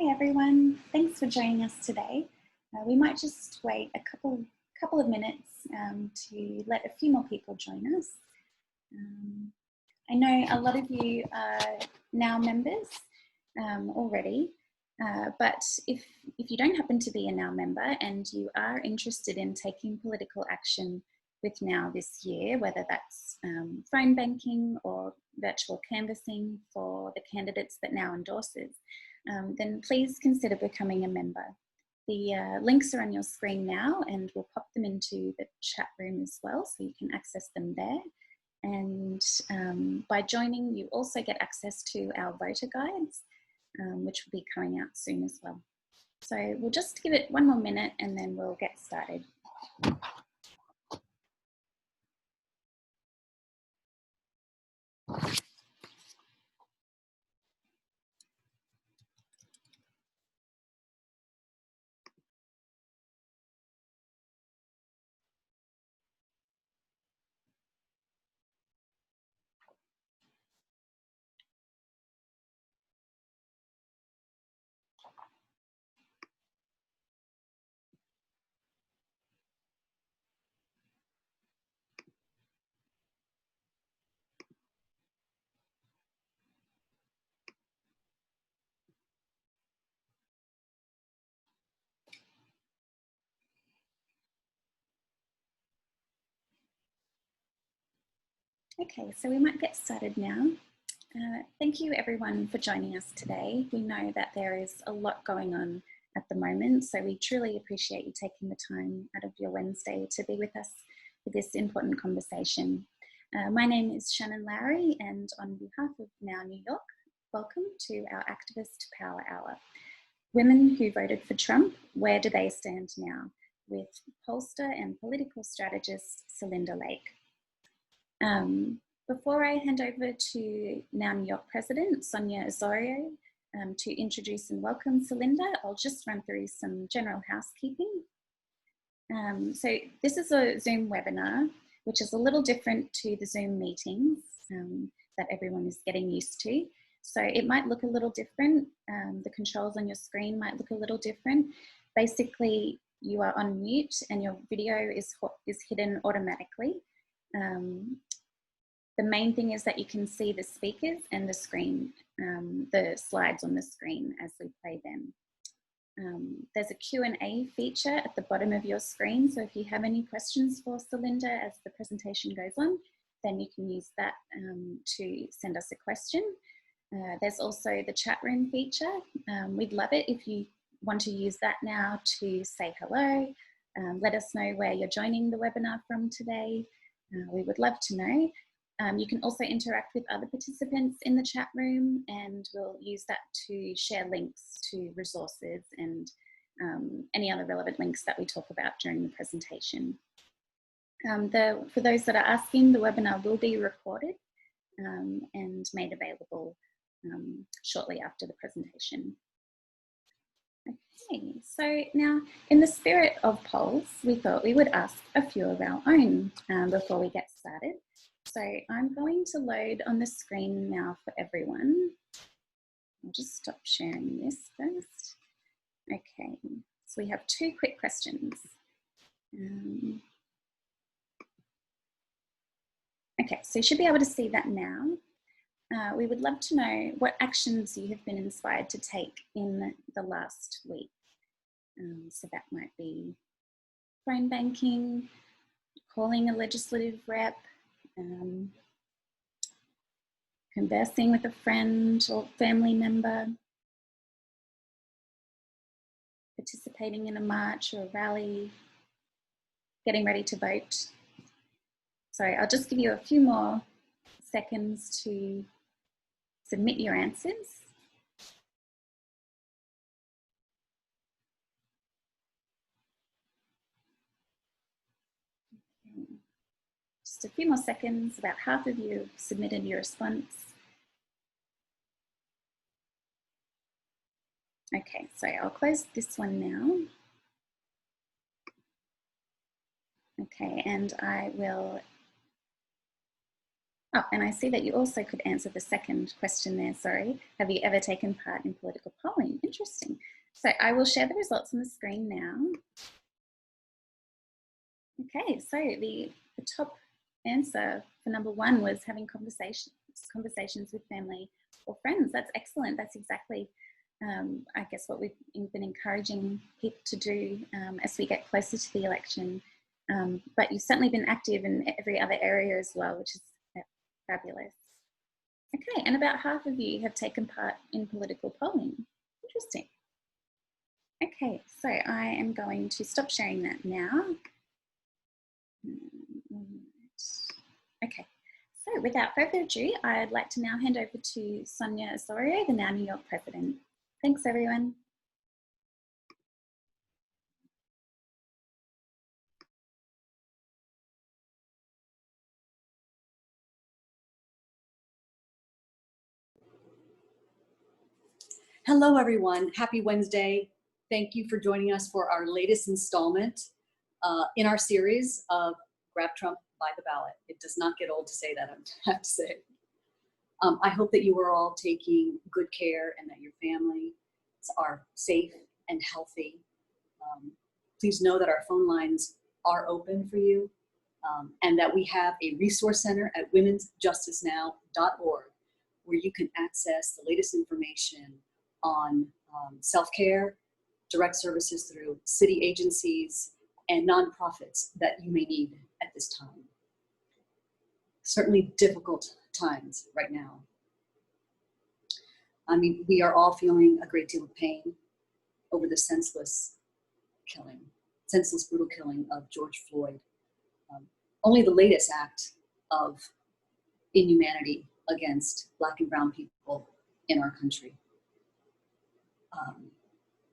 Hi everyone, thanks for joining us today. We might just wait a couple of minutes to let a few more people join us. I know a lot of you are now members already, but if you don't happen to be a Now member and you are interested in taking political action with Now this year, whether that's phone banking or virtual canvassing for the candidates that Now endorses, then please consider becoming a member. The links are on your screen now, and we'll pop them into the chat room as well, so you can access them there. And by joining, you also get access to our voter guides, which will be coming out soon as well. So we'll just give it one more minute and then we'll get started. Okay, so we might get started now. Thank you everyone for joining us today. We know that there is a lot going on at the moment, so we truly appreciate you taking the time out of your Wednesday to be with us for this important conversation. My name is Shannon Lowry, and on behalf of Now New York, welcome to our Activist Power Hour. Women who voted for Trump, where do they stand now? With pollster and political strategist Celinda Lake. Before I hand over to Now New York President Sonia Osorio to introduce and welcome Celinda, I'll just run through some general housekeeping. So this is a Zoom webinar, which is a little different to the Zoom meetings that everyone is getting used to. So it might look a little different. The controls on your screen might look a little different. Basically, you are on mute and your video is hidden automatically. The main thing is that you can see the speakers and the screen, the slides on the screen as we play them. There's a Q&A feature at the bottom of your screen, so if you have any questions for Celinda as the presentation goes on, then you can use that to send us a question. There's also the chat room feature. We'd love it if you want to use that now to say hello, let us know where you're joining the webinar from today. We would love to know. You can also interact with other participants in the chat room, and we'll use that to share links to resources and any other relevant links that we talk about during the presentation. For those that are asking, the webinar will be recorded and made available shortly after the presentation. Okay, so now in the spirit of polls, we thought we would ask a few of our own before we get started. So I'm going to load on the screen now for everyone. I'll just stop sharing this first. Okay, so we have two quick questions. Okay, so you should be able to see that now. We would love to know what actions you have been inspired to take in the last week. So that might be phone banking, calling a legislative rep, conversing with a friend or family member, participating in a march or a rally, getting ready to vote. So I'll just give you a few more seconds to submit your answers. Just a few more seconds, about half of you have submitted your response. Okay, so I'll close this one now. Okay, and I will Oh, and I see that you also could answer the second question there, sorry. Have you ever taken part in political polling? Interesting. So I will share the results on the screen now. Okay, so the top answer for number one was having conversations with family or friends. That's excellent. That's exactly, I guess, what we've been encouraging people to do as we get closer to the election. But you've certainly been active in every other area as well, which is fabulous. Okay, and about half of you have taken part in political polling. Interesting. Okay, so I am going to stop sharing that now. Okay, so without further ado, I'd like to now hand over to Sonia Osorio, the now New York president. Thanks, everyone. Hello, everyone. Happy Wednesday. Thank you for joining us for our latest installment in our series of Grab Trump by the Ballot. It does not get old to say that, I have to say. I hope that you are all taking good care and that your families are safe and healthy. Please know that our phone lines are open for you and that we have a resource center at womensjusticenow.org where you can access the latest information on self-care, direct services through city agencies, and nonprofits that you may need at this time. Certainly difficult times right now. I mean, we are all feeling a great deal of pain over the senseless brutal killing of George Floyd. Only the latest act of inhumanity against Black and brown people in our country.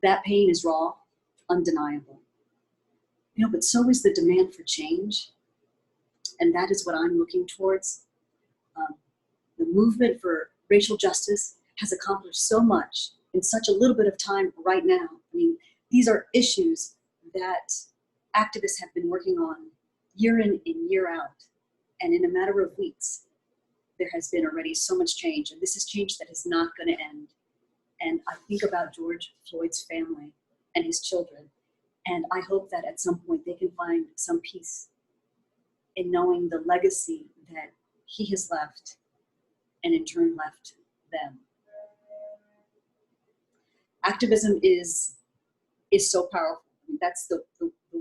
That pain is raw, undeniable. You know, but so is the demand for change. And that is what I'm looking towards. The movement for racial justice has accomplished so much in such a little bit of time right now. I mean, these are issues that activists have been working on year in and year out. And in a matter of weeks, there has been already so much change. And this is change that is not going to end. And I think about George Floyd's family and his children. And I hope that at some point they can find some peace in knowing the legacy that he has left and in turn left them. Activism is so powerful. I mean, that's the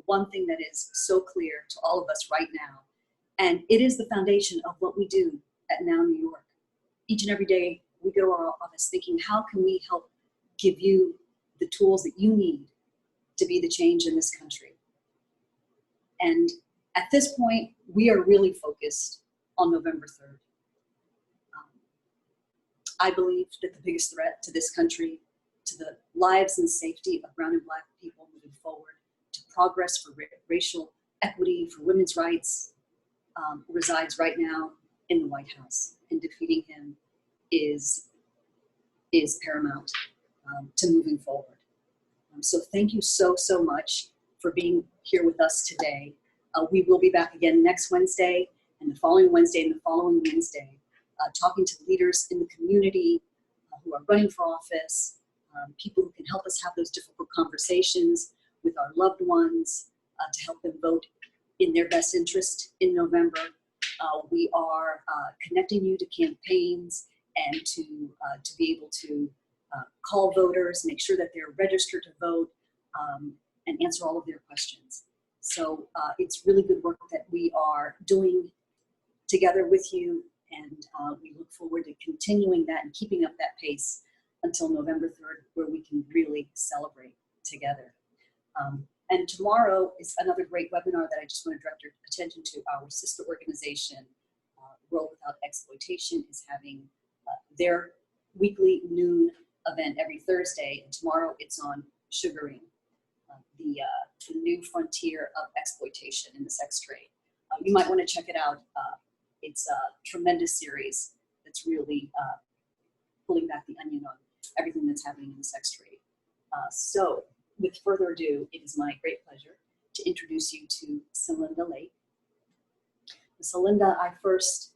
one thing that is so clear to all of us right now. And it is the foundation of what we do at Now New York. Each and every day we go to our office thinking, how can we help give you the tools that you need to be the change in this country? And at this point, we are really focused on November 3rd. I believe that the biggest threat to this country, to the lives and safety of brown and Black people moving forward, to progress for racial equity, for women's rights, resides right now in the White House. And defeating him is paramount to moving forward. So thank you so much for being here with us today. We will be back again next Wednesday and the following Wednesday and the following Wednesday, talking to leaders in the community who are running for office, people who can help us have those difficult conversations with our loved ones to help them vote in their best interest in November. We are connecting you to campaigns and to be able to call voters, make sure that they're registered to vote, and answer all of their questions. So it's really good work that we are doing together with you, and we look forward to continuing that and keeping up that pace until November 3rd, where we can really celebrate together. And tomorrow is another great webinar that I just want to direct your attention to. Our sister organization, World Without Exploitation, is having their weekly noon event every Thursday, and tomorrow it's on sugaring, the new frontier of exploitation in the sex trade. You might want to check it out. It's a tremendous series that's really pulling back the onion on everything that's happening in the sex trade. So with further ado, it is my great pleasure to introduce you to Celinda Lake. Celinda, I first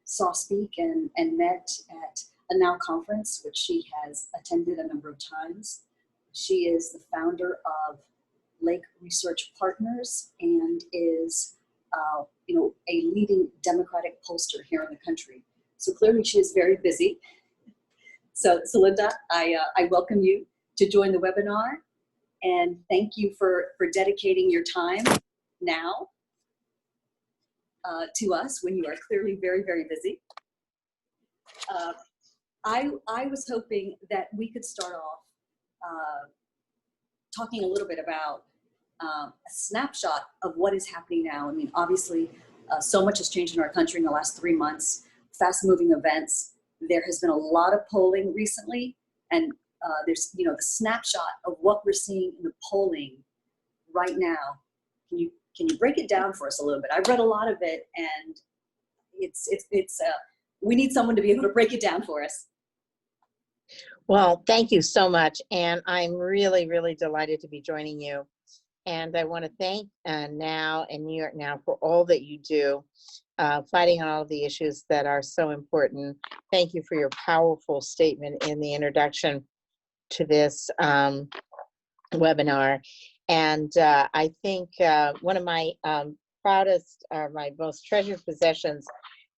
saw speak and met at a NOW conference, which she has attended a number of times. She is the founder of Lake Research Partners and is a leading Democratic pollster here in the country. So clearly she is very busy. So Celinda, I welcome you to join the webinar, and thank you for dedicating your time now to us when you are clearly very, very busy. I was hoping that we could start off talking a little bit about a snapshot of what is happening now. I mean, obviously, so much has changed in our country in the last 3 months, fast-moving events. There has been a lot of polling recently, and there's, the snapshot of what we're seeing in the polling right now. Can you break it down for us a little bit? I've read a lot of it, and we need someone to be able to break it down for us. Well, thank you so much, and I'm really, really delighted to be joining you. And I want to thank NOW and New York Now for all that you do, fighting on all of the issues that are so important. Thank you for your powerful statement in the introduction to this webinar. And I think one of my proudest, or my most treasured possessions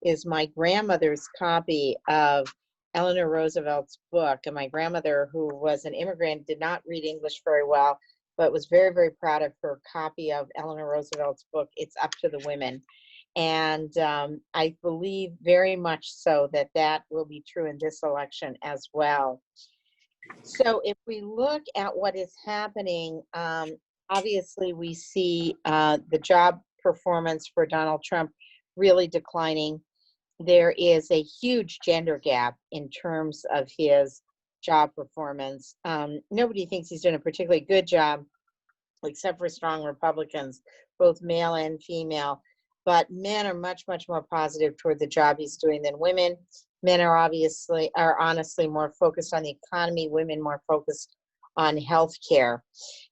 is my grandmother's copy of Eleanor Roosevelt's book. And my grandmother, who was an immigrant, did not read English very well, but was very, very proud of her copy of Eleanor Roosevelt's book, It's Up to the Women. And I believe very much so that that will be true in this election as well. So if we look at what is happening, obviously we see the job performance for Donald Trump really declining. There is a huge gender gap in terms of his job performance. Nobody thinks he's doing a particularly good job, except for strong Republicans, both male and female. But men are much, much more positive toward the job he's doing than women. Men are honestly more focused on the economy, women more focused on healthcare.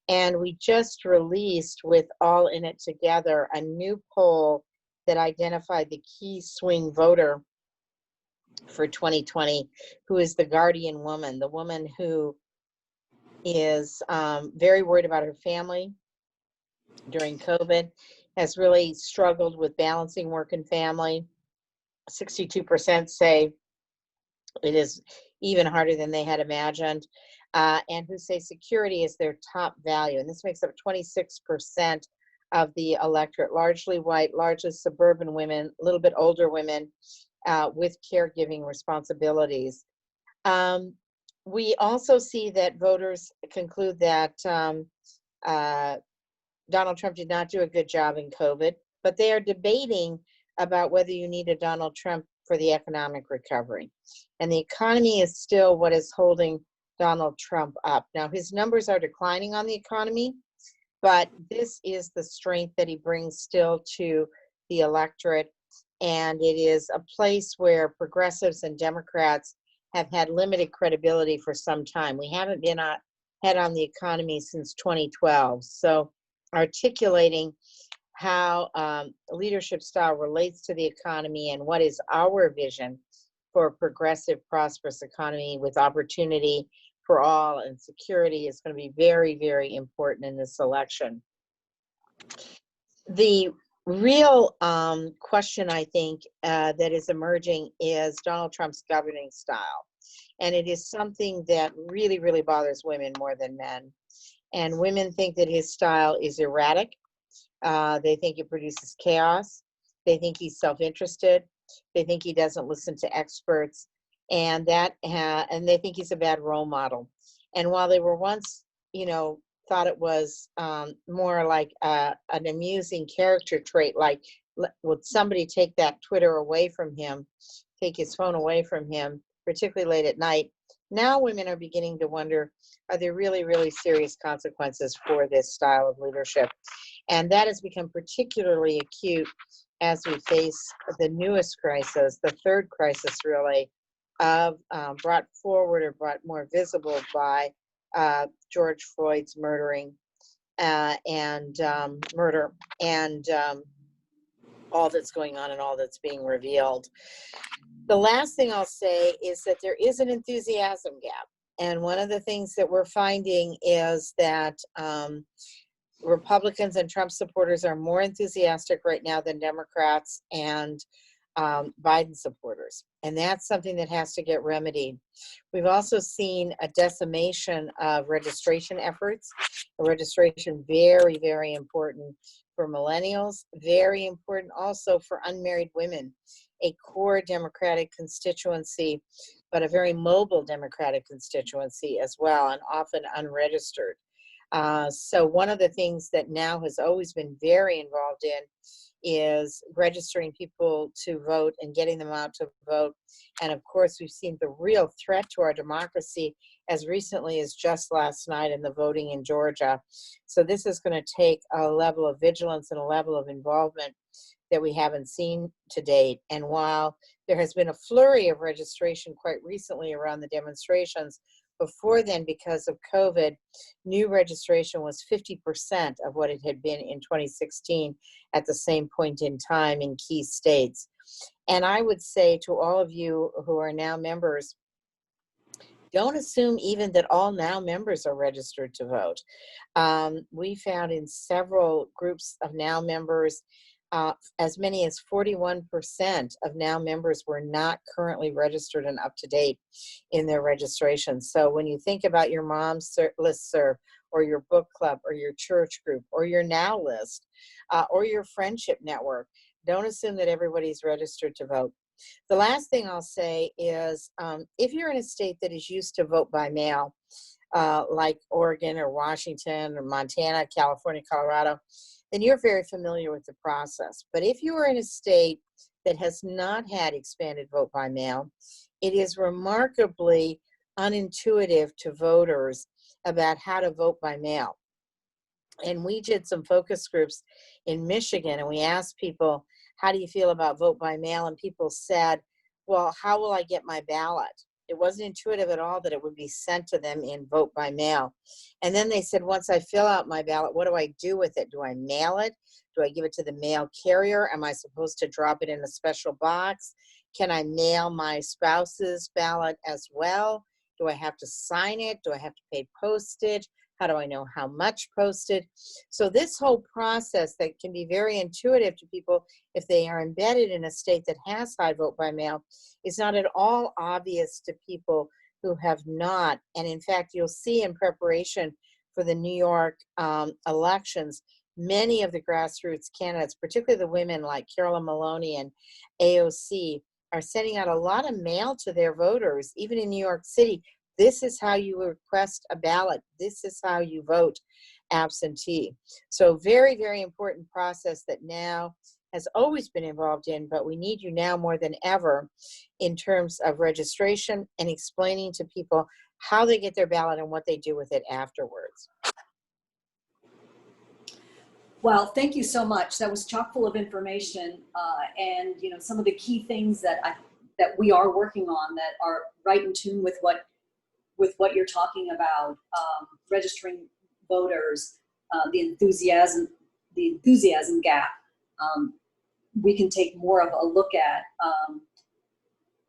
And we just released, with All In It Together, a new poll that identified the key swing voter for 2020, who is the guardian woman, the woman who is very worried about her family during COVID, has really struggled with balancing work and family. 62% say it is even harder than they had imagined, and who say security is their top value. And this makes up 26% of the electorate, largely white, largely suburban women, a little bit older women with caregiving responsibilities. We also see that voters conclude that Donald Trump did not do a good job in COVID, but they are debating about whether you need a Donald Trump for the economic recovery. And the economy is still what is holding Donald Trump up. Now, his numbers are declining on the economy, but this is the strength that he brings still to the electorate. And it is a place where progressives and Democrats have had limited credibility for some time. We haven't been ahead on the economy since 2012. So articulating how leadership style relates to the economy and what is our vision for a progressive, prosperous economy with opportunity for all and security is going to be very, very important in this election. The real question, I think, that is emerging is Donald Trump's governing style. And it is something that really, really bothers women more than men. And women think that his style is erratic. They think it produces chaos. They think he's self-interested. They think he doesn't listen to experts. And they think he's a bad role model. And while they were once, thought it was more like an amusing character trait, like would somebody take that Twitter away from him, take his phone away from him, particularly late at night. Now women are beginning to wonder, are there really, really serious consequences for this style of leadership? And that has become particularly acute as we face the newest crisis, the third crisis really, brought forward or brought more visible by George Floyd's murder. And all that's going on and all that's being revealed. The last thing I'll say is that there is an enthusiasm gap. And one of the things that we're finding is that Republicans and Trump supporters are more enthusiastic right now than Democrats and Biden supporters. And that's something that has to get remedied. We've also seen a decimation of registration efforts. Registration, very, very important for millennials, very important also for unmarried women, a core Democratic constituency, but a very mobile Democratic constituency as well, and often unregistered. So one of the things that now has always been very involved in is registering people to vote and getting them out to vote. And of course, we've seen the real threat to our democracy as recently as just last night in the voting in Georgia. So this is going to take a level of vigilance and a level of involvement that we haven't seen to date. And while there has been a flurry of registration quite recently around the demonstrations, before then, because of COVID, new registration was 50% of what it had been in 2016 at the same point in time in key states. And I would say to all of you who are now members, don't assume even that all now members are registered to vote. We found in several groups of now members, as many as 41% of now members were not currently registered and up to date in their registration. So when you think about your mom's listserv or your book club or your church group or your now list or your friendship network, don't assume that everybody's registered to vote. The last thing I'll say is if you're in a state that is used to vote by mail, like Oregon or Washington or Montana, California, Colorado, then you're very familiar with the process. But if you are in a state that has not had expanded vote by mail, it is remarkably unintuitive to voters about how to vote by mail. And we did some focus groups in Michigan, and we asked people, how do you feel about vote by mail? And people said, well, how will I get my ballot? It wasn't intuitive at all that it would be sent to them in vote by mail. And then they said, once I fill out my ballot, what do I do with it? Do I mail it? Do I give it to the mail carrier? Am I supposed to drop it in a special box? Can I mail my spouse's ballot as well? Do I have to sign it? Do I have to pay postage? How do I know how much postage? So this whole process that can be very intuitive to people if they are embedded in a state that has high vote by mail is not at all obvious to people who have not. And in fact, you'll see in preparation for the New York elections, many of the grassroots candidates, particularly the women like Carolyn Maloney and AOC, are sending out a lot of mail to their voters, even in New York City. This is how you request a ballot. This is how you vote absentee. So very, very important process that now has always been involved in, but we need you now more than ever in terms of registration and explaining to people how they get their ballot and what they do with it afterwards. Well, thank you so much. That was chock full of information, and some of the key things that we are working on that are right in tune with what you're talking about, registering voters, the enthusiasm gap. We can take more of a look at,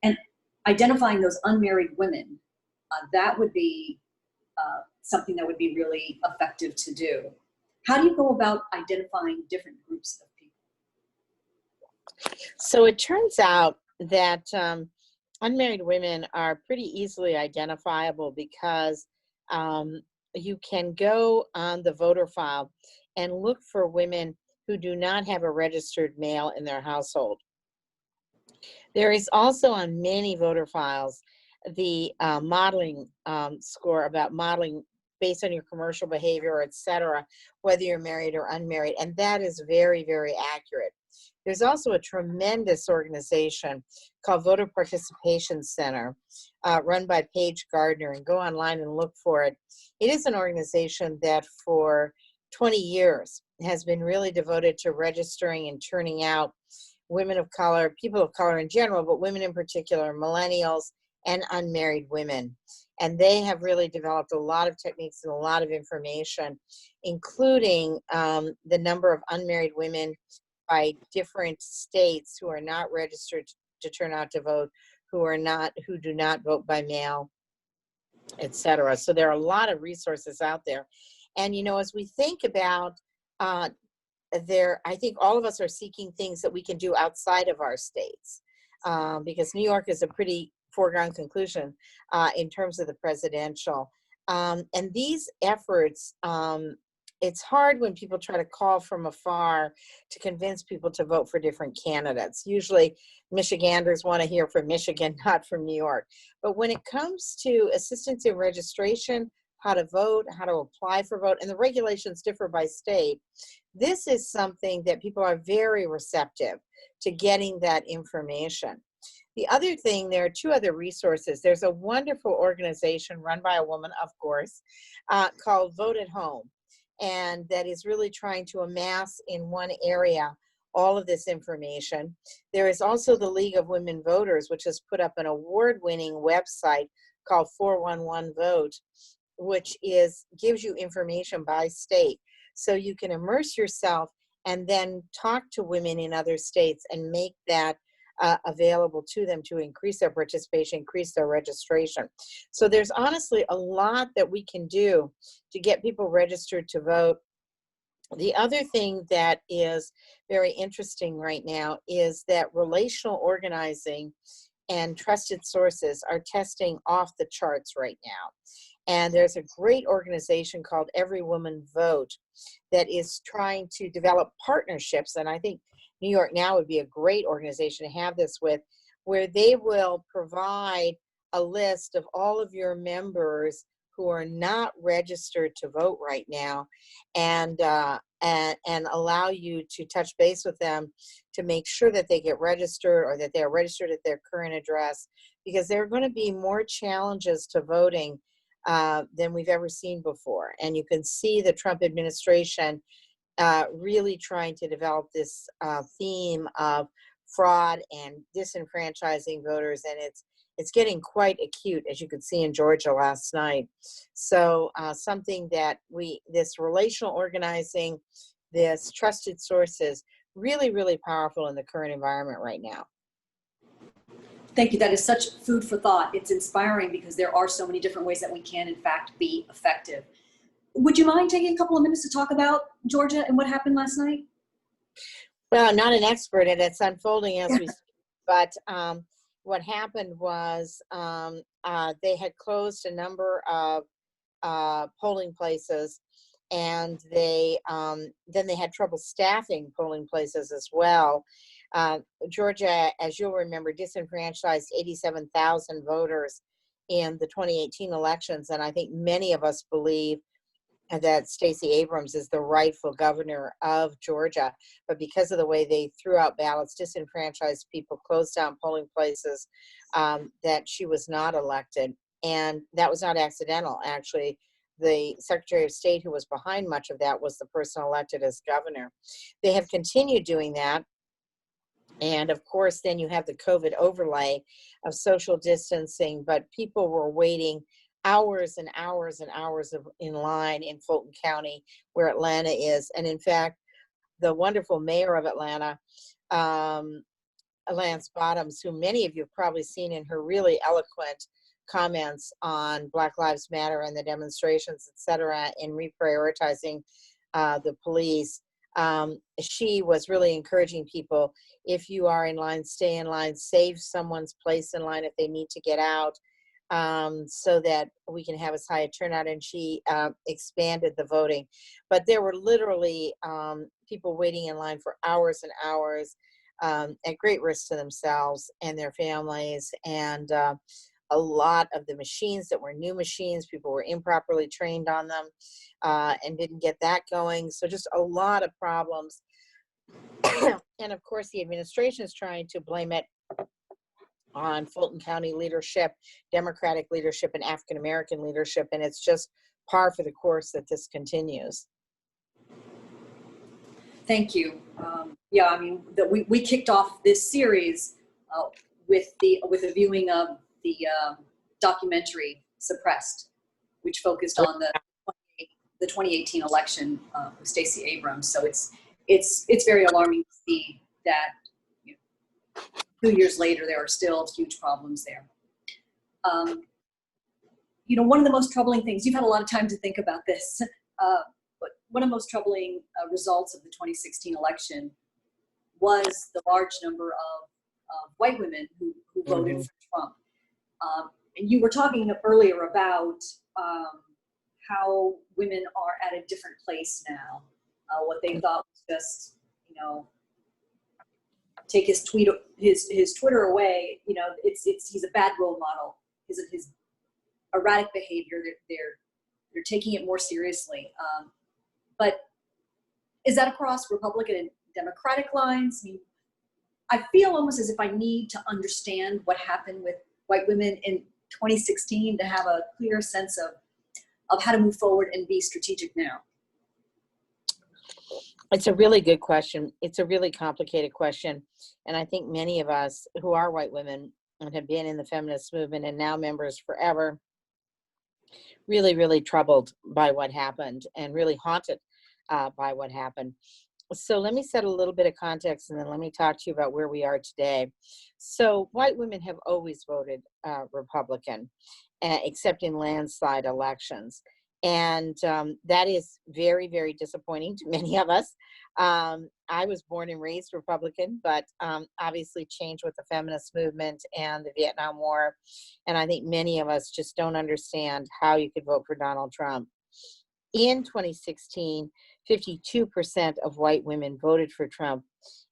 and identifying those unmarried women. That would be something that would be really effective to do. How do you go about identifying different groups of people? So it turns out that unmarried women are pretty easily identifiable because you can go on the voter file and look for women who do not have a registered male in their household. There is also on many voter files the modeling score about modeling based on your commercial behavior, et cetera, whether you're married or unmarried, and that is very, very accurate. There's also a tremendous organization called Voter Participation Center, run by Paige Gardner, and go online and look for it. It is an organization that for 20 years has been really devoted to registering and turning out women of color, people of color in general, but women in particular, millennials and unmarried women. And they have really developed a lot of techniques and a lot of information, including the number of unmarried women by different states who are not registered to turn out to vote, who do not vote by mail, etc. So there are a lot of resources out there. And, as we think about I think all of us are seeking things that we can do outside of our states, because New York is a pretty foregone conclusion in terms of the presidential. And these efforts, it's hard when people try to call from afar to convince people to vote for different candidates. Usually Michiganders want to hear from Michigan, not from New York. But when it comes to assistance in registration, how to vote, how to apply for vote, and the regulations differ by state, this is something that people are very receptive to getting that information. The other thing, there are two other resources. There's a wonderful organization run by a woman, of course, called Vote at Home, and that is really trying to amass in one area all of this information. There is also the League of Women Voters, which has put up an award-winning website called 411 Vote, which gives you information by state. So you can immerse yourself and then talk to women in other states and make that available to them to increase their participation, increase their registration. So there's honestly a lot that we can do to get people registered to vote. The other thing that is very interesting right now is that relational organizing and trusted sources are testing off the charts right now. And there's a great organization called Every Woman Vote that is trying to develop partnerships. And I think New York Now would be a great organization to have this with, where they will provide a list of all of your members who are not registered to vote right now, and allow you to touch base with them to make sure that they get registered, or that they're registered at their current address, because there are going to be more challenges to voting than we've ever seen before. And you can see the Trump administration really trying to develop this theme of fraud and disenfranchising voters, and it's getting quite acute, as you could see in Georgia last night. So something that this relational organizing, this trusted sources, really, really powerful in the current environment right now. Thank you. That is such food for thought. It's inspiring because there are so many different ways that we can, in fact, be effective. Would you mind taking a couple of minutes to talk about Georgia and what happened last night? Well, I'm not an expert, and it's unfolding as we speak, but what happened was they had closed a number of polling places, and then they had trouble staffing polling places as well. Georgia, as you'll remember, disenfranchised 87,000 voters in the 2018 elections, and I think many of us believe that Stacey Abrams is the rightful governor of Georgia, but because of the way they threw out ballots, disenfranchised people, closed down polling places, that she was not elected. And that was not accidental. Actually, the Secretary of State who was behind much of that was the person elected as governor. They have continued doing that. And of course, then you have the COVID overlay of social distancing, but people were waiting hours and hours and hours in line in Fulton County, where Atlanta is. And in fact, the wonderful mayor of Atlanta, Lance Bottoms, who many of you have probably seen in her really eloquent comments on Black Lives Matter and the demonstrations, et cetera, in reprioritizing the police, she was really encouraging people, if you are in line, stay in line, save someone's place in line if they need to get out, so that we can have as high a turnout. And she expanded the voting. But there were literally people waiting in line for hours and hours, at great risk to themselves and their families. And a lot of the machines that were new machines, people were improperly trained on them and didn't get that going. So just a lot of problems. And of course, the administration is trying to blame it on Fulton County leadership, Democratic leadership, and African-American leadership. And it's just par for the course that this continues. Thank you. Yeah, I mean, we kicked off this series with a viewing of the documentary Suppressed, which focused on the 2018 election with Stacey Abrams. So it's it's very alarming to see that 2 years later there are still huge problems there. One of the most troubling things, you've had a lot of time to think about this, but one of the most troubling results of the 2016 election was the large number of white women who voted for Trump. And you were talking earlier about how women are at a different place now. What they thought was just, take his Twitter away. He's a bad role model. His erratic behavior. They're taking it more seriously. But is that across Republican and Democratic lines? I mean, I feel almost as if I need to understand what happened with white women in 2016 to have a clear sense of how to move forward and be strategic now. It's a really good question. It's a really complicated question. And I think many of us who are white women and have been in the feminist movement and now members forever, really, really troubled by what happened and really haunted by what happened. So let me set a little bit of context and then let me talk to you about where we are today. So white women have always voted Republican, except in landslide elections. And that is very, very disappointing to many of us. I was born and raised Republican, but obviously changed with the feminist movement and the Vietnam War. And I think many of us just don't understand how you could vote for Donald Trump. In 2016, 52% of white women voted for Trump,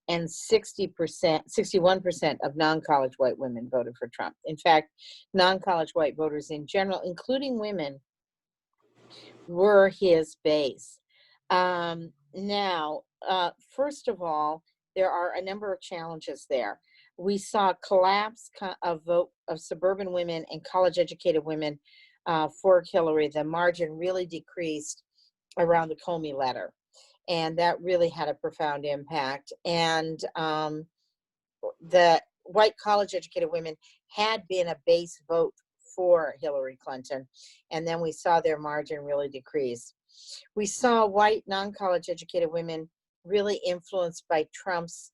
and 61% of non-college white women voted for Trump. In fact, non-college white voters in general, including women, were his base. Now, first of all, there are a number of challenges there. We saw a collapse of vote of suburban women and college-educated women for Hillary. The margin really decreased around the Comey letter, and that really had a profound impact. And the white college-educated women had been a base vote for Hillary Clinton, and then we saw their margin really decrease. We saw white non-college educated women really influenced by Trump's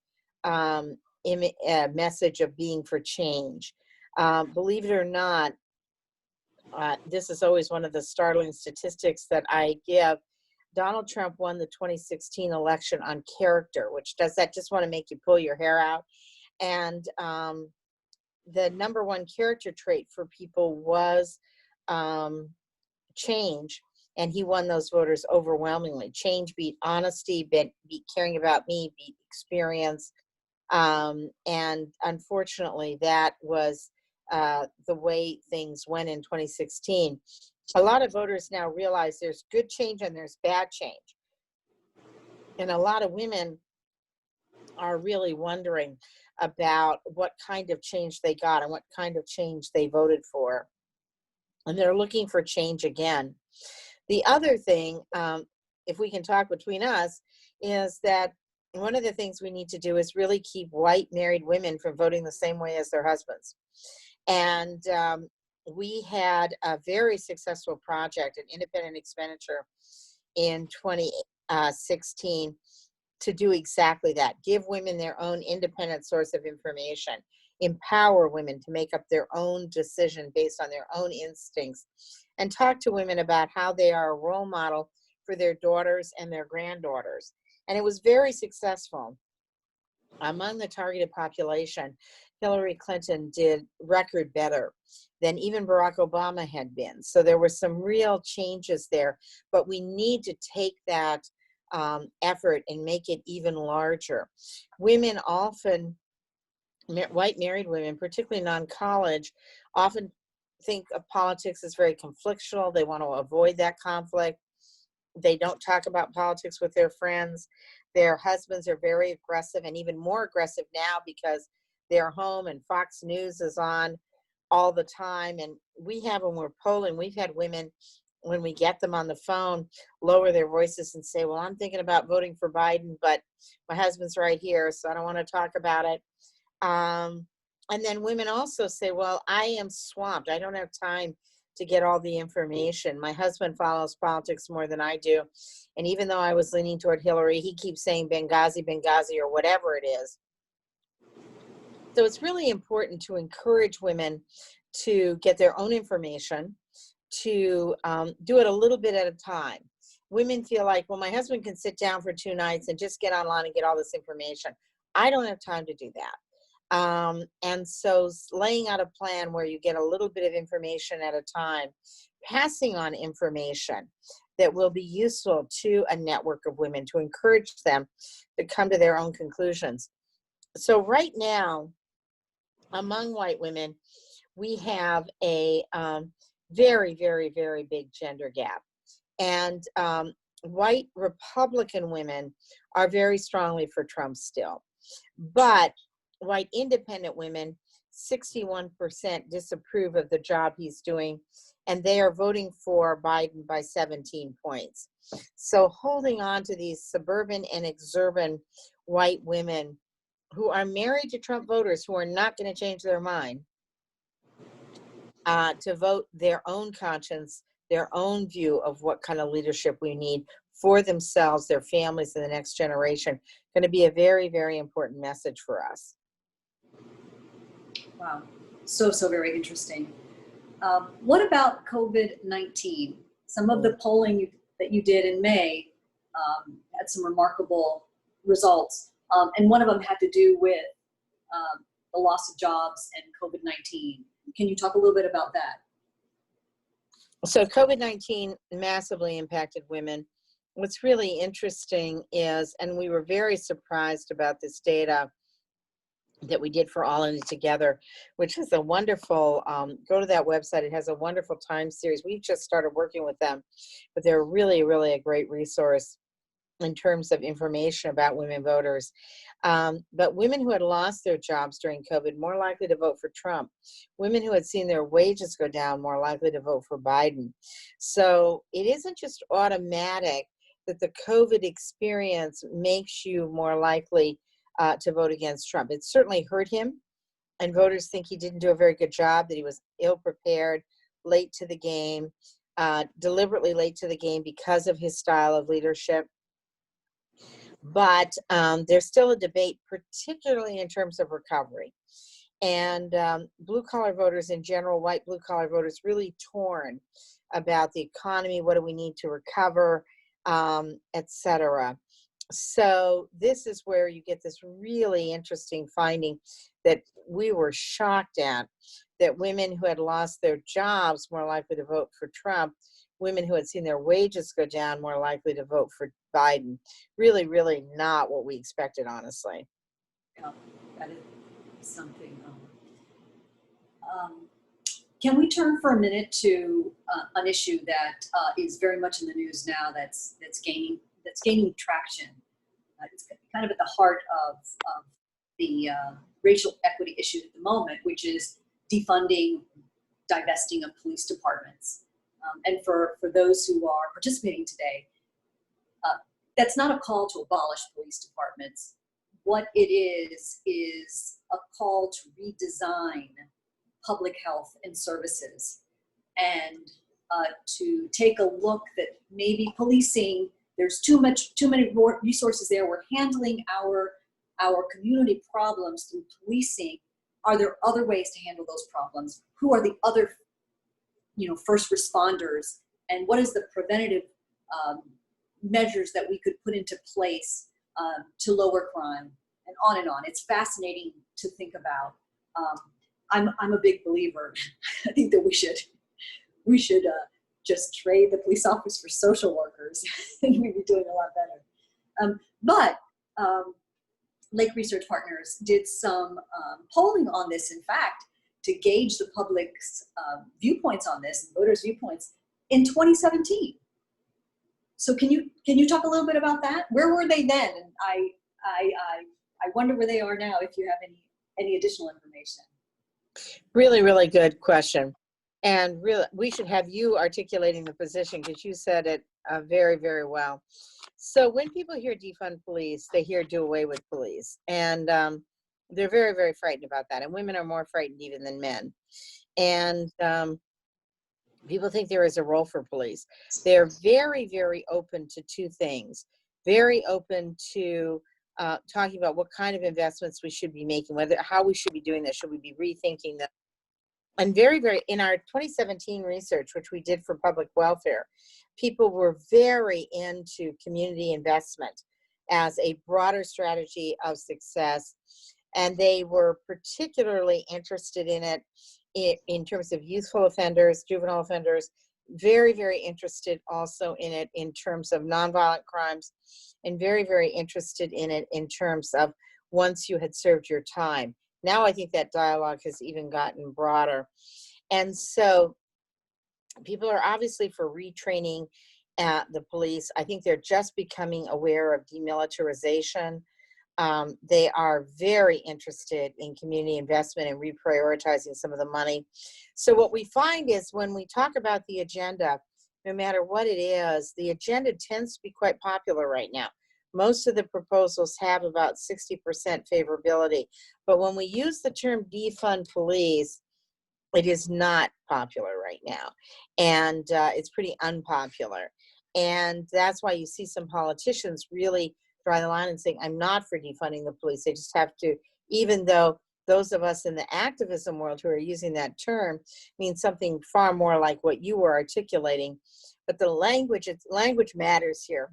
message of being for change. Believe it or not, this is always one of the startling statistics that I give. Donald Trump won the 2016 election on character, which does that just want to make you pull your hair out. And the number one character trait for people was change, and he won those voters overwhelmingly. Change beat honesty, beat caring about me, beat experience, and unfortunately that was the way things went in 2016. A lot of voters now realize there's good change and there's bad change, and a lot of women are really wondering about what kind of change they got and what kind of change they voted for. And they're looking for change again. The other thing, if we can talk between us, is that one of the things we need to do is really keep white married women from voting the same way as their husbands. And we had a very successful project, an independent expenditure in 2016, to do exactly that. Give women their own independent source of information. Empower women to make up their own decision based on their own instincts. And talk to women about how they are a role model for their daughters and their granddaughters. And it was very successful. Among the targeted population, Hillary Clinton did record better than even Barack Obama had been. So there were some real changes there, but we need to take that effort and make it even larger. Women often, white married women, particularly non-college, often think of politics as very conflictual. They want to avoid that conflict. They don't talk about politics with their friends. Their husbands are very aggressive, and even more aggressive now because they're home and Fox News is on all the time. And we have, when we're polling, we've had women, when we get them on the phone, lower their voices and say, well, I'm thinking about voting for Biden, but my husband's right here, so I don't want to talk about it. And then women also say, well, I am swamped. I don't have time to get all the information. My husband follows politics more than I do. And even though I was leaning toward Hillary, he keeps saying Benghazi, Benghazi, or whatever it is. So it's really important to encourage women to get their own information, to do it a little bit at a time. Women feel like, well, my husband can sit down for 2 nights and just get online and get all this information. I don't have time to do that. And so laying out a plan where you get a little bit of information at a time, passing on information that will be useful to a network of women to encourage them to come to their own conclusions. So right now, among white women, we have a very, very, very big gender gap. And white Republican women are very strongly for Trump still. But white independent women, 61% disapprove of the job he's doing, and they are voting for Biden by 17 points. So holding on to these suburban and exurban white women who are married to Trump voters who are not going to change their mind to vote their own conscience, their own view of what kind of leadership we need for themselves, their families, and the next generation, going to be a very, very important message for us. Wow, so very interesting. What about COVID-19? Some of the polling that you did in May had some remarkable results, and one of them had to do with the loss of jobs and COVID-19. Can you talk a little bit about that? So COVID-19 massively impacted women. What's really interesting is, and we were very surprised about this data that we did for All In It Together, which is a wonderful, go to that website. It has a wonderful time series. We've just started working with them, but they're really, really a great resource in terms of information about women voters. But women who had lost their jobs during COVID, more likely to vote for Trump. Women who had seen their wages go down, more likely to vote for Biden. So it isn't just automatic that the COVID experience makes you more likely to vote against Trump. It certainly hurt him, and voters think he didn't do a very good job, that he was ill-prepared, late to the game, deliberately late to the game because of his style of leadership. But there's still a debate, particularly in terms of recovery. And blue-collar voters in general, white blue-collar voters, really torn about the economy, what do we need to recover, et cetera. So this is where you get this really interesting finding that we were shocked at, that women who had lost their jobs more likely to vote for Trump, women who had seen their wages go down more likely to vote for Biden. Really, really not what we expected, honestly. Yeah, that is something. Can we turn for a minute to an issue that is very much in the news now, that's gaining traction? It's kind of at the heart of the racial equity issue at the moment, which is defunding, divesting of police departments. And for those who are participating today, that's not a call to abolish police departments. What it is a call to redesign public health and services, and to take a look that maybe policing, there's too many resources there. We're handling our community problems through policing. Are there other ways to handle those problems? Who are the other, first responders? And what is the preventative measures that we could put into place to lower crime? And on and on. It's fascinating to think about. I'm a big believer. I think that we should just trade the police officers for social workers, and we'd be doing a lot better. But Lake Research Partners did some polling on this, in fact, to gauge the public's viewpoints on this, and voters' viewpoints, in 2017. So can you talk a little bit about that? Where were they then? And I wonder where they are now, if you have any additional information. Really, really good question. And really, we should have you articulating the position, because you said it very, very well. So when people hear defund police, they hear do away with police. And they're very, very frightened about that. And women are more frightened even than men. And People think there is a role for police. They're very, very open to two things. Very open to talking about what kind of investments we should be making, how we should be doing this. Should we be rethinking them? And very, very, in our 2017 research, which we did for public welfare, people were very into community investment as a broader strategy of success. And they were particularly interested in it in terms of youthful offenders, juvenile offenders, very, very interested also in it in terms of nonviolent crimes, and very, very interested in it in terms of once you had served your time. Now I think that dialogue has even gotten broader. And so people are obviously for retraining the police. I think they're just becoming aware of demilitarization. They are very interested in community investment and reprioritizing some of the money. So what we find is when we talk about the agenda, no matter what it is, the agenda tends to be quite popular right now. Most of the proposals have about 60% favorability. But when we use the term defund police, it is not popular right now. And it's pretty unpopular. And that's why you see some politicians really draw the line and saying, I'm not for defunding the police. They just have to, even though those of us in the activism world who are using that term mean something far more like what you were articulating. But the language matters here.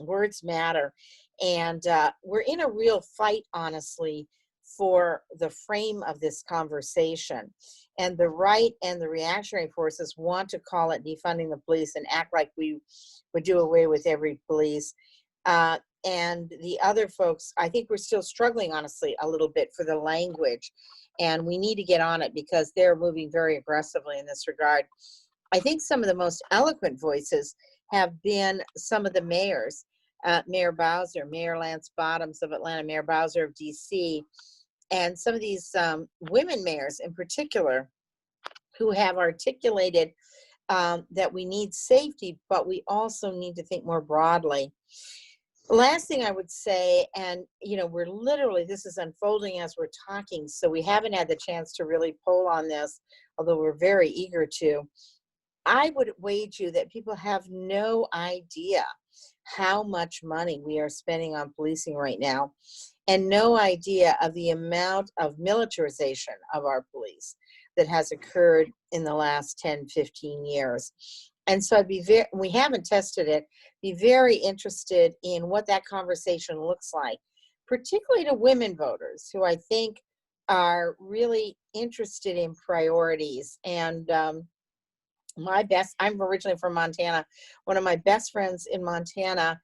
Words matter. And we're in a real fight, honestly, for the frame of this conversation. And the right and the reactionary forces want to call it defunding the police and act like we would do away with every police. And the other folks, I think we're still struggling, honestly, a little bit for the language. And we need to get on it because they're moving very aggressively in this regard. I think some of the most eloquent voices have been some of the mayors. Mayor Bowser, Mayor Lance Bottoms of Atlanta, Mayor Bowser of DC, and some of these women mayors in particular who have articulated that we need safety, but we also need to think more broadly. Last thing I would say, and we're literally, this is unfolding as we're talking, so we haven't had the chance to really poll on this, although we're very eager to. I would wager that people have no idea how much money we are spending on policing right now, and no idea of the amount of militarization of our police that has occurred in the last 10, 15 years. And so we haven't tested it, be very interested in what that conversation looks like, particularly to women voters who I think are really interested in priorities. And I'm originally from Montana. One of my best friends in Montana,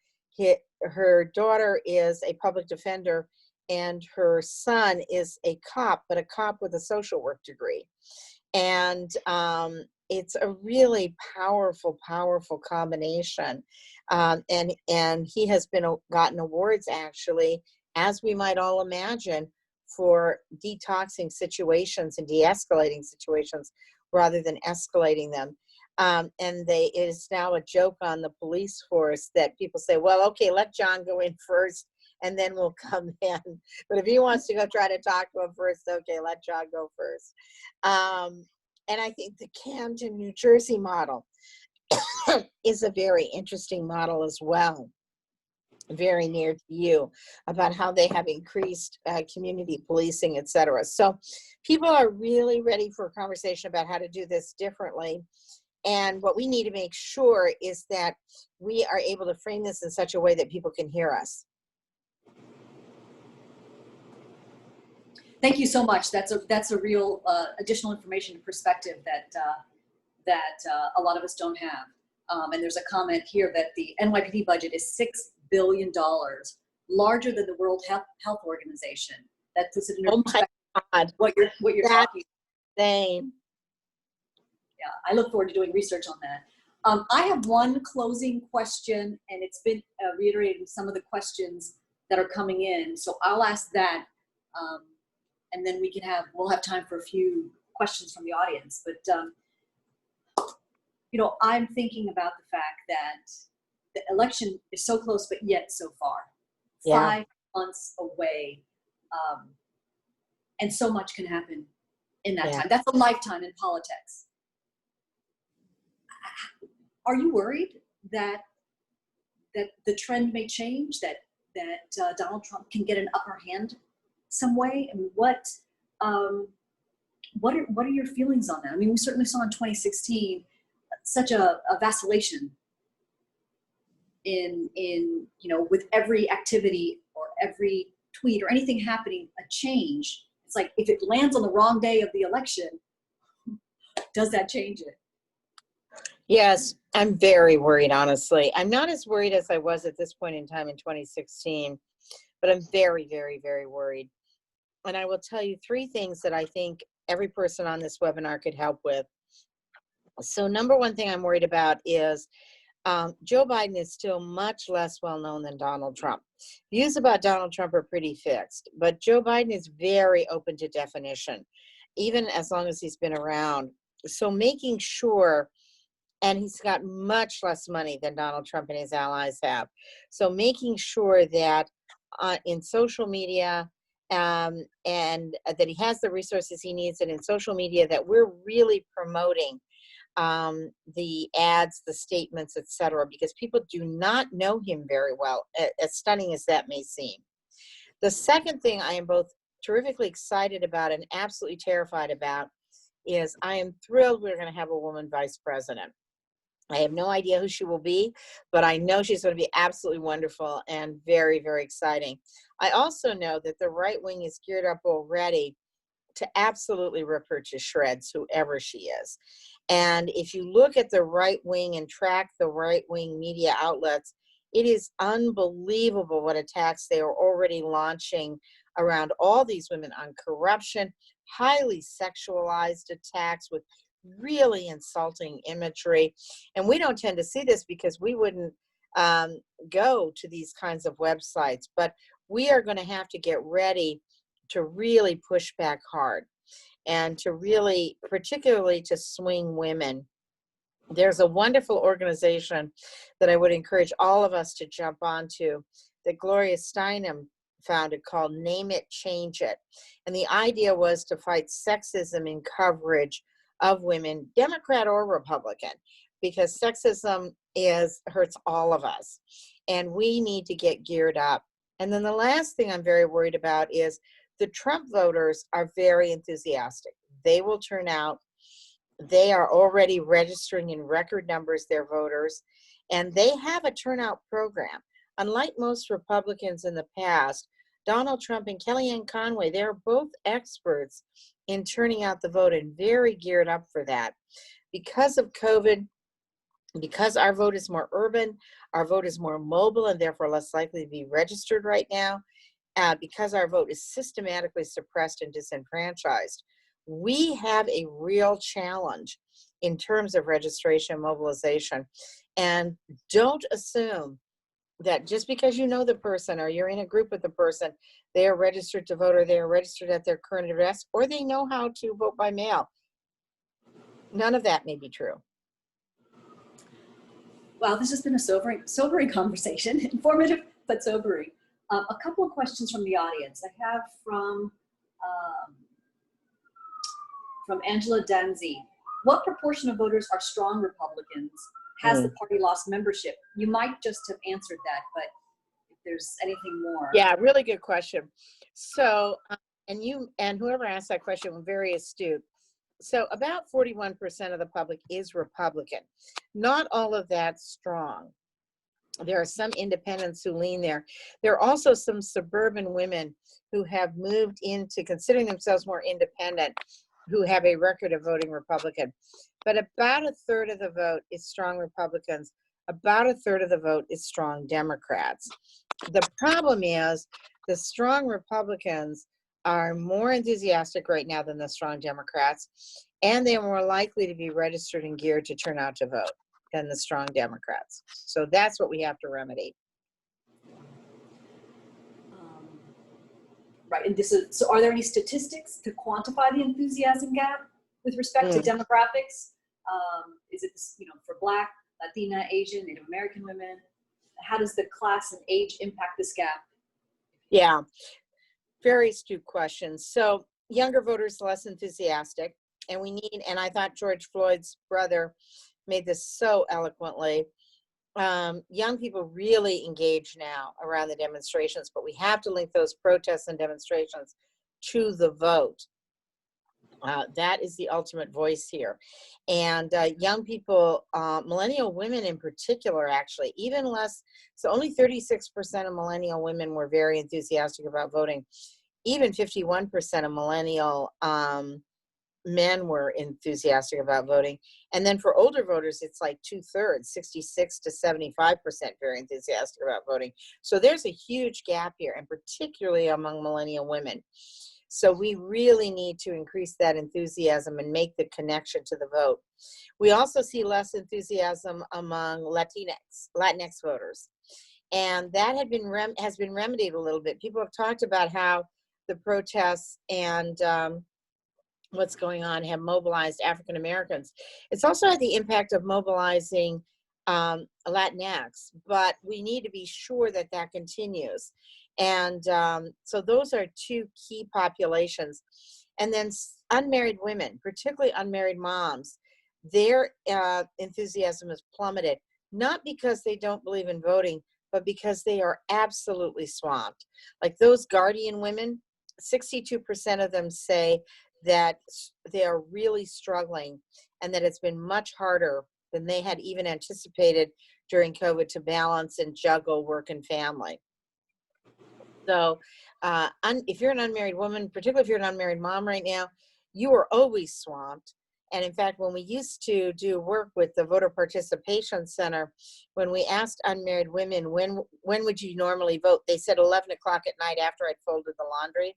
her daughter is a public defender and her son is a cop, but a cop with a social work degree. And it's a really powerful, powerful combination. And he has gotten awards, actually, as we might all imagine, for detoxing situations and de-escalating situations rather than escalating them. And it is now a joke on the police force that people say, well, okay, let John go in first and then we'll come in. But if he wants to go try to talk to him first, okay, let John go first. And I think the Camden, New Jersey model is a very interesting model as well, very near to you, about how they have increased community policing, et cetera. So people are really ready for a conversation about how to do this differently. And what we need to make sure is that we are able to frame this in such a way that people can hear us. Thank you so much. That's a real additional information and perspective that a lot of us don't have. And there's a comment here that the NYPD budget is $6 billion, larger than the World Health Organization. That puts it in perspective. God. What you're talking. Insane. Yeah, I look forward to doing research on that. I have one closing question, and it's been reiterated in some of the questions that are coming in. So I'll ask that, and then we'll have time for a few questions from the audience. But I'm thinking about the fact that the election is so close, but yet so far. Yeah. 5 months away, and so much can happen in that time. That's a lifetime in politics. are you worried that the trend may change, that Donald Trump can get an upper hand some way? I mean, what are your feelings on that? I mean, we certainly saw in 2016 such a vacillation in with every activity or every tweet or anything happening, a change. It's like, if it lands on the wrong day of the election, does that change it? Yes, I'm very worried, honestly. I'm not as worried as I was at this point in time in 2016, but I'm very, very, very worried. And I will tell you 3 things that I think every person on this webinar could help with. So number one thing I'm worried about is Joe Biden is still much less well known than Donald Trump. Views about Donald Trump are pretty fixed, but Joe Biden is very open to definition, even as long as he's been around. So making sure, and he's got much less money than Donald Trump and his allies have. So making sure that in social media, and that he has the resources he needs, and in social media that we're really promoting the ads, the statements, etc., because people do not know him very well, as stunning as that may seem. The second thing I am both terrifically excited about and absolutely terrified about is I am thrilled we're going to have a woman vice president. I have no idea who she will be, but I know she's going to be absolutely wonderful and very, very exciting. I also know that the right wing is geared up already to absolutely rip her to shreds, whoever she is. And if you look at the right wing and track the right wing media outlets, it is unbelievable what attacks they are already launching around all these women on corruption, highly sexualized attacks with really insulting imagery. And we don't tend to see this because we wouldn't go to these kinds of websites, but we are going to have to get ready to really push back hard and to really, particularly to swing women. There's a wonderful organization that I would encourage all of us to jump onto that Gloria Steinem founded called Name It, Change It. And the idea was to fight sexism in coverage of women, Democrat or Republican, because sexism hurts all of us. And we need to get geared up. And then the last thing I'm very worried about is the Trump voters are very enthusiastic. They will turn out. They are already registering in record numbers, their voters, and they have a turnout program. Unlike most Republicans in the past, Donald Trump and Kellyanne Conway, they're both experts in turning out the vote and very geared up for that. Because of COVID, because our vote is more urban, our vote is more mobile and therefore less likely to be registered right now, because our vote is systematically suppressed and disenfranchised, we have a real challenge in terms of registration and mobilization. And don't assume that just because you know the person or you're in a group with the person, they are registered to vote or they are registered at their current address or they know how to vote by mail. None of that may be true. Wow, this has been a sobering conversation, informative but sobering. A couple of questions from the audience. I have from Angela Danzi. What proportion of voters are strong Republicans? Has the party lost membership? You might just have answered that, but if there's anything more. Yeah, really good question. So, and whoever asked that question was very astute. So about 41% of the public is Republican. Not all of that strong. There are some independents who lean there. There are also some suburban women who have moved into considering themselves more independent, who have a record of voting Republican. But about a third of the vote is strong Republicans. About a third of the vote is strong Democrats. The problem is the strong Republicans are more enthusiastic right now than the strong Democrats, and they are more likely to be registered and geared to turn out to vote than the strong Democrats. So that's what we have to remedy. Right, and so are there any statistics to quantify the enthusiasm gap with respect to demographics? Is it, for Black, Latina, Asian, Native American women? How does the class and age impact this gap? Yeah, very astute question. So younger voters less enthusiastic, and I thought George Floyd's brother made this so eloquently. Young people really engage now around the demonstrations, but we have to link those protests and demonstrations to the vote. That is the ultimate voice here. And young people, millennial women in particular, actually, even less, so only 36% of millennial women were very enthusiastic about voting. Even 51% of millennial men were enthusiastic about voting. And then for older voters, it's like 2/3, 66 to 75% very enthusiastic about voting. So there's a huge gap here, and particularly among millennial women. So we really need to increase that enthusiasm and make the connection to the vote. We also see less enthusiasm among Latinx voters. And that has been remedied a little bit. People have talked about how the protests and what's going on have mobilized African Americans. It's also had the impact of mobilizing Latinx, but we need to be sure that that continues. And so those are two key populations. And then unmarried women, particularly unmarried moms, their enthusiasm has plummeted, not because they don't believe in voting, but because they are absolutely swamped. Like those guardian women, 62% of them say that they are really struggling and that it's been much harder than they had even anticipated during COVID to balance and juggle work and family. So if you're an unmarried woman, particularly if you're an unmarried mom right now, you are always swamped. And in fact, when we used to do work with the Voter Participation Center, when we asked unmarried women, when would you normally vote? They said 11 o'clock at night after I'd folded the laundry.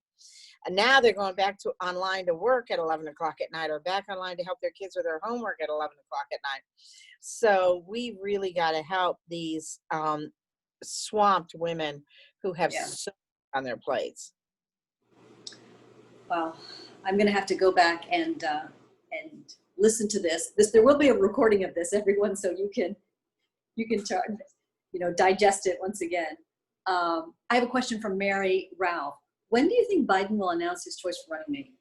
And now they're going back to online to work at 11 o'clock at night, or back online to help their kids with their homework at 11 o'clock at night. So we really got to help these swamped women who have so much on their plates. Well, I'm going to have to go back and listen to this. There will be a recording of this, everyone, so you can digest it once again. I have a question from Mary Ralph. When do you think Biden will announce his choice for running mate?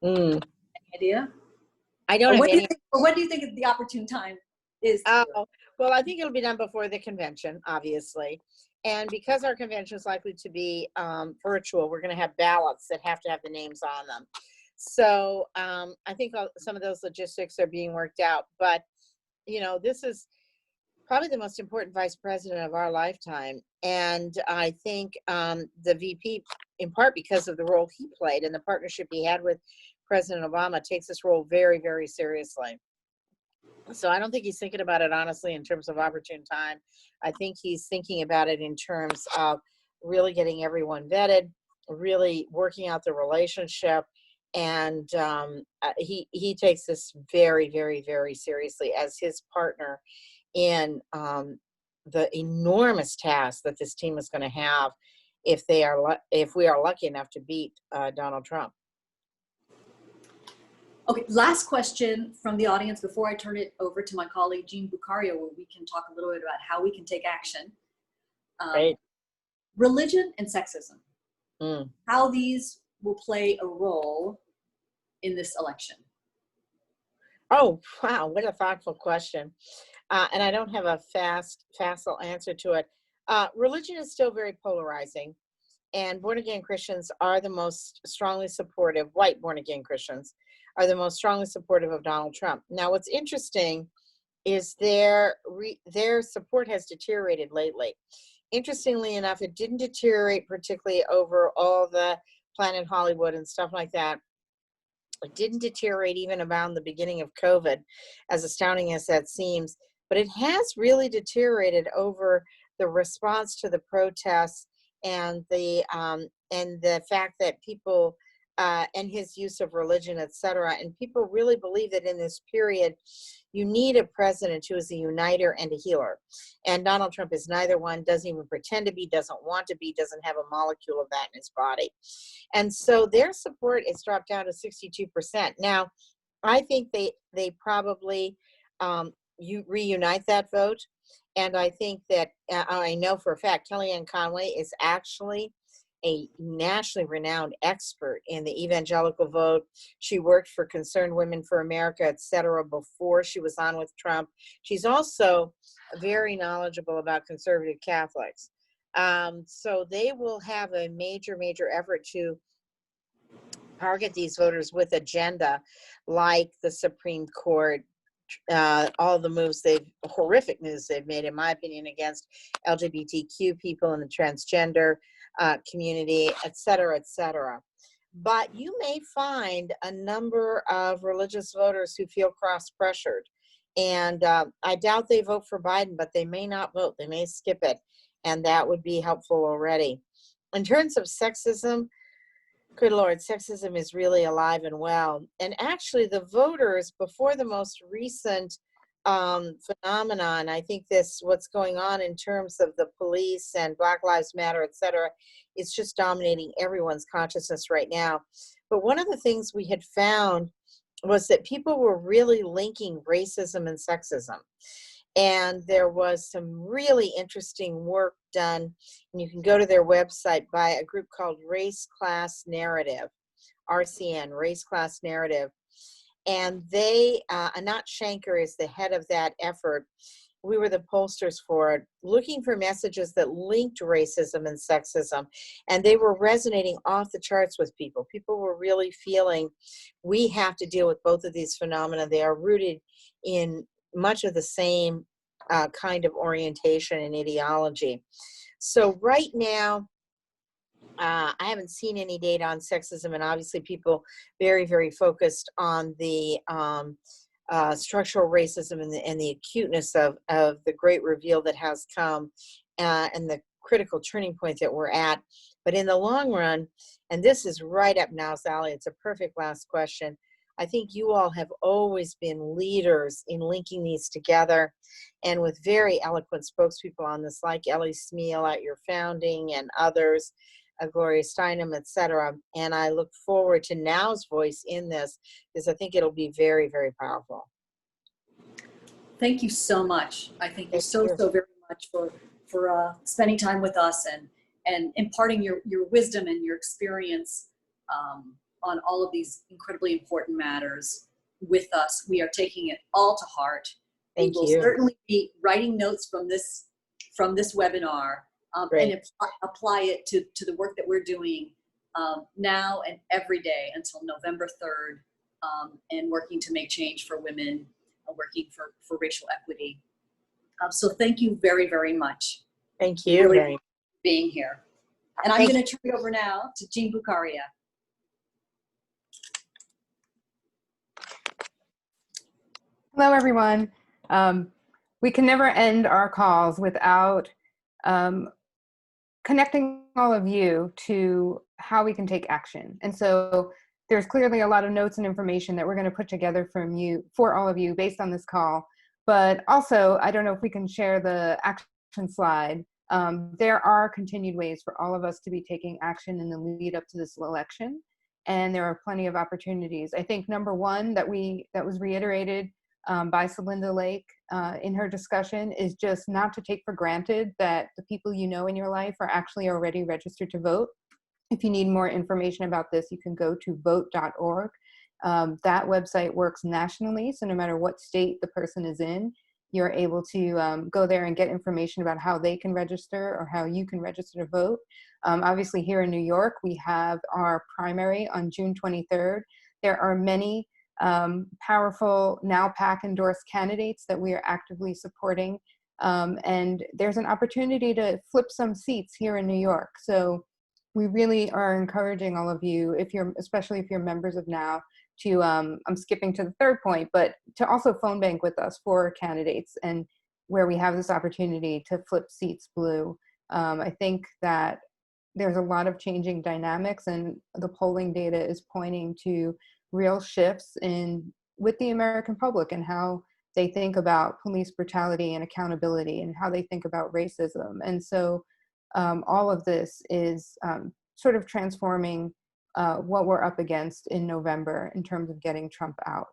Any idea? I don't have any. When do you think the opportune time is? Well, I think it'll be done before the convention, obviously. And because our convention is likely to be virtual, we're going to have ballots that have to have the names on them. So I think some of those logistics are being worked out. But, this is probably the most important vice president of our lifetime. And I think the VP, in part because of the role he played and the partnership he had with President Obama, takes this role very, very seriously. So I don't think he's thinking about it, honestly, in terms of opportune time. I think he's thinking about it in terms of really getting everyone vetted, really working out the relationship. And he takes this very, very, very seriously as his partner in the enormous task that this team is going to have if we are lucky enough to beat Donald Trump. Okay, last question from the audience before I turn it over to my colleague Jean Bucario, where we can talk a little bit about how we can take action. Right. Religion and sexism. How these will play a role in this election. Oh, wow, what a thoughtful question. And I don't have a facile answer to it. Religion is still very polarizing, and born-again Christians are the most strongly supportive, white born-again Christians are the most strongly supportive of Donald Trump. Now, what's interesting is their support has deteriorated lately. Interestingly enough, it didn't deteriorate particularly over all the Planet Hollywood and stuff like that. It didn't deteriorate even around the beginning of COVID, as astounding as that seems, but it has really deteriorated over the response to the protests and the fact that people and his use of religion, etc. And people really believe that in this period, you need a president who is a uniter and a healer. And Donald Trump is neither one, doesn't even pretend to be, doesn't want to be, doesn't have a molecule of that in his body. And so their support is dropped down to 62%. Now, I think they probably reunite that vote. And I think that I know for a fact Kellyanne Conway is actually a nationally renowned expert in the evangelical vote. She worked for Concerned Women for America, et cetera, before she was on with Trump. She's also very knowledgeable about conservative Catholics. So they will have a major, major effort to target these voters with agenda like the Supreme Court, all the horrific moves they've made, in my opinion, against LGBTQ people and the transgender community, et cetera, et cetera. But you may find a number of religious voters who feel cross-pressured. And I doubt they vote for Biden, but they may not vote. They may skip it. And that would be helpful already. In terms of sexism, good Lord, sexism is really alive and well. And actually, the voters, before the most recent phenomenon, I think what's going on in terms of the police and Black Lives Matter, et cetera, it's just dominating everyone's consciousness right now. But one of the things we had found was that people were really linking racism and sexism. And there was some really interesting work done, and you can go to their website by a group called Race Class Narrative, RCN, Race Class Narrative. And they, Anat Shanker is the head of that effort. We were the pollsters for it, looking for messages that linked racism and sexism. And they were resonating off the charts with people. People were really feeling we have to deal with both of these phenomena. They are rooted in much of the same kind of orientation and ideology. So right now, I haven't seen any data on sexism, and obviously people very, very focused on the structural racism and the acuteness of the great reveal that has come and the critical turning point that we're at. But in the long run, and this is right up now's alley, it's a perfect last question. I think you all have always been leaders in linking these together, and with very eloquent spokespeople on this, like Ellie Smeal at your founding and others, Gloria Steinem, et cetera. And I look forward to Now's voice in this, because I think it'll be very, very powerful. Thank you so much. I thank you so very much for spending time with us and imparting your wisdom and your experience on all of these incredibly important matters with us. We are taking it all to heart. Thank you. We will certainly be writing notes from this webinar and apply it to the work that we're doing now and every day until November 3rd, and working to make change for women, working for racial equity. So thank you very, very much. Thank you really for being here. And I'm going to turn it over now to Jean Bukaria. Hello, everyone. We can never end our calls without connecting all of you to how we can take action. And so there's clearly a lot of notes and information that we're going to put together for all of you based on this call. But also, I don't know if we can share the action slide. There are continued ways for all of us to be taking action in the lead up to this election. And there are plenty of opportunities. I think number one that was reiterated by Celinda Lake in her discussion is just not to take for granted that the people you know in your life are actually already registered to vote. If you need more information about this, you can go to vote.org. That website works nationally, so no matter what state the person is in, you're able to go there and get information about how they can register or how you can register to vote. Obviously here in New York, we have our primary on June 23rd. There are many powerful now PAC endorsed candidates that we are actively supporting. And there's an opportunity to flip some seats here in New York. So we really are encouraging all of you, especially if you're members of NOW, to, I'm skipping to the third point, but to also phone bank with us for candidates and where we have this opportunity to flip seats blue. I think that there's a lot of changing dynamics, and the polling data is pointing to real shifts with the American public and how they think about police brutality and accountability and how they think about racism. And so all of this is sort of transforming what we're up against in November in terms of getting Trump out.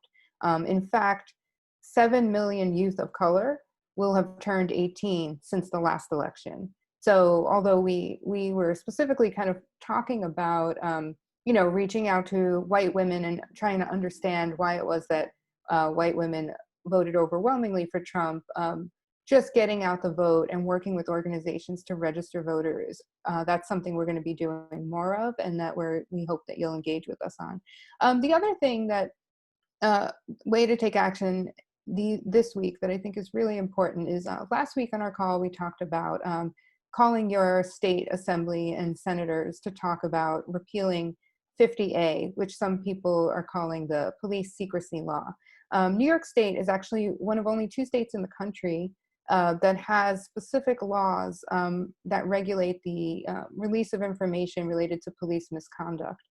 In fact, 7 million youth of color will have turned 18 since the last election. So although we were specifically kind of talking about, you know, reaching out to white women and trying to understand why it was that white women voted overwhelmingly for Trump, just getting out the vote and working with organizations to register voters, that's something we're going to be doing more of, and that we hope that you'll engage with us on. The other thing that way to take action this week that I think is really important is last week on our call, we talked about calling your state assembly and senators to talk about repealing 50A, which some people are calling the police secrecy law. New York State is actually one of only 2 states in the country that has specific laws that regulate the release of information related to police misconduct.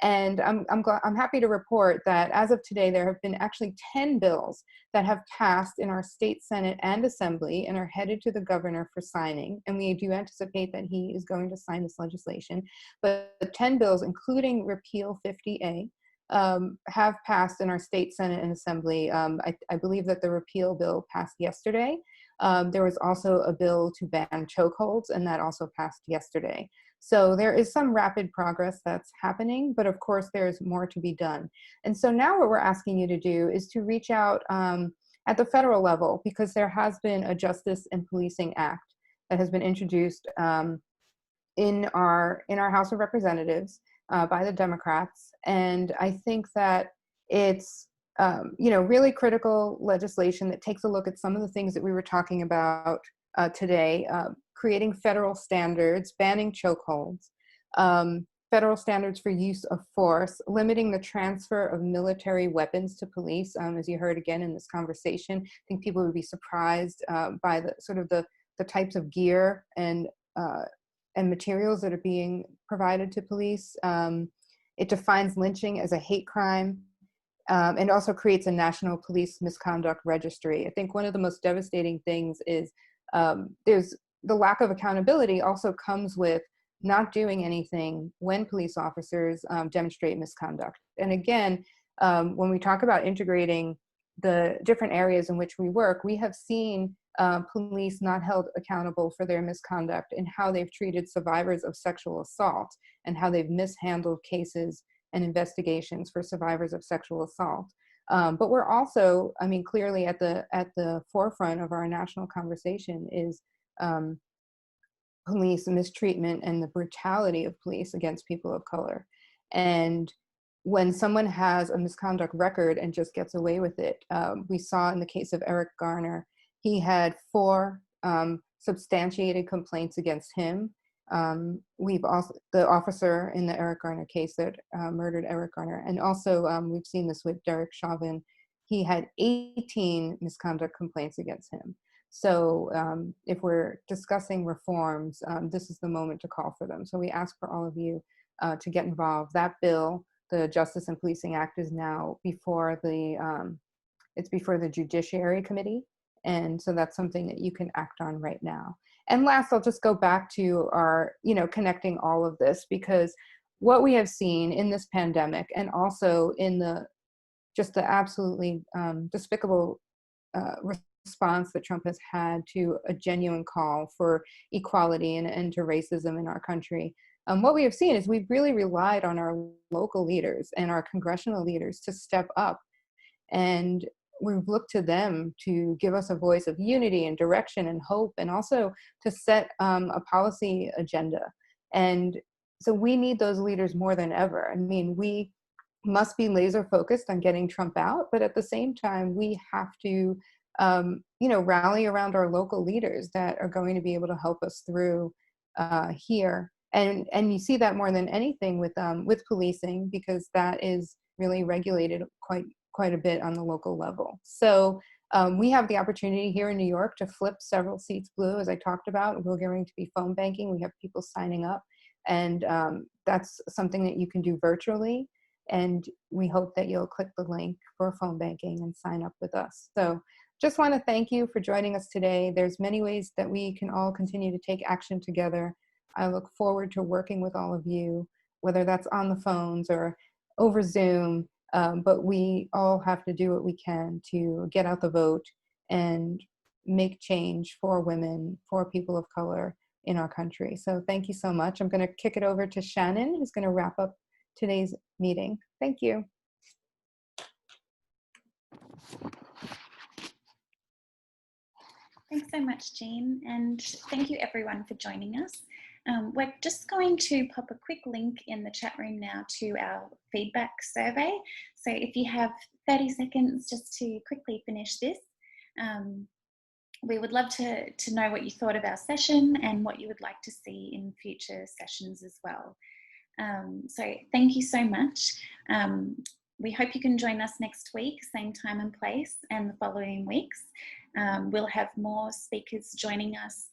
And I'm happy to report that as of today, there have been actually 10 bills that have passed in our state Senate and Assembly and are headed to the governor for signing. And we do anticipate that he is going to sign this legislation. But the 10 bills, including Repeal 50A, have passed in our state Senate and Assembly. I believe that the repeal bill passed yesterday. There was also a bill to ban chokeholds, and that also passed yesterday. So there is some rapid progress that's happening, but of course there's more to be done. And so now what we're asking you to do is to reach out at the federal level, because there has been a Justice and Policing Act that has been introduced in our House of Representatives by the Democrats. And I think that it's you know, really critical legislation that takes a look at some of the things that we were talking about today, creating federal standards, banning chokeholds, federal standards for use of force, limiting the transfer of military weapons to police. As you heard again in this conversation, I think people would be surprised by the sort of the types of gear and materials that are being provided to police. It defines lynching as a hate crime. And also creates a national police misconduct registry. I think one of the most devastating things is there's the lack of accountability also comes with not doing anything when police officers demonstrate misconduct. And again, when we talk about integrating the different areas in which we work, we have seen police not held accountable for their misconduct and how they've treated survivors of sexual assault and how they've mishandled cases and investigations for survivors of sexual assault. But we're also, I mean, clearly at the forefront of our national conversation is police mistreatment and the brutality of police against people of color. And when someone has a misconduct record and just gets away with it, we saw in the case of Eric Garner, he had 4 substantiated complaints against him. We've also, the officer in the Eric Garner case that murdered Eric Garner, and also we've seen this with Derek Chauvin, he had 18 misconduct complaints against him. So if we're discussing reforms, this is the moment to call for them. So we ask for all of you to get involved. That bill, the Justice and Policing Act, is now before the Judiciary Committee. And so that's something that you can act on right now. And last, I'll just go back to our, connecting all of this, because what we have seen in this pandemic and also in the absolutely despicable response that Trump has had to a genuine call for equality and end to racism in our country, what we have seen is we've really relied on our local leaders and our congressional leaders to step up, and we've looked to them to give us a voice of unity and direction and hope, and also to set a policy agenda. And so we need those leaders more than ever. I mean, we must be laser focused on getting Trump out, but at the same time, we have to, rally around our local leaders that are going to be able to help us through here. And you see that more than anything with policing, because that is really regulated quite a bit on the local level. So we have the opportunity here in New York to flip several seats blue, as I talked about. We're going to be phone banking. We have people signing up, and that's something that you can do virtually. And we hope that you'll click the link for phone banking and sign up with us. So just want to thank you for joining us today. There's many ways that we can all continue to take action together. I look forward to working with all of you, whether that's on the phones or over Zoom. But we all have to do what we can to get out the vote and make change for women, for people of color in our country. So thank you so much. I'm going to kick it over to Shannon, who's going to wrap up today's meeting. Thank you. Thanks so much, Jean, and thank you everyone for joining us. We're just going to pop a quick link in the chat room now to our feedback survey. So if you have 30 seconds just to quickly finish this, we would love to know what you thought of our session and what you would like to see in future sessions as well. So thank you so much. We hope you can join us next week, same time and place, and the following weeks. We'll have more speakers joining us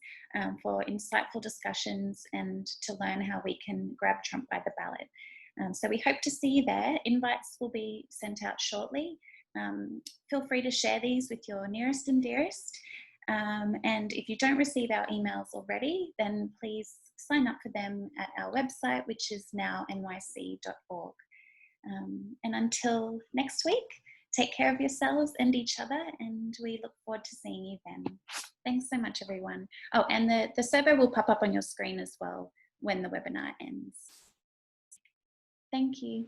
for insightful discussions and to learn how we can grab Trump by the ballot. So we hope to see you there. Invites will be sent out shortly. Feel free to share these with your nearest and dearest. And if you don't receive our emails already, then please sign up for them at our website, which is nownyc.org. And until next week, take care of yourselves and each other, and we look forward to seeing you then. Thanks so much, everyone. Oh, and the survey will pop up on your screen as well when the webinar ends. Thank you.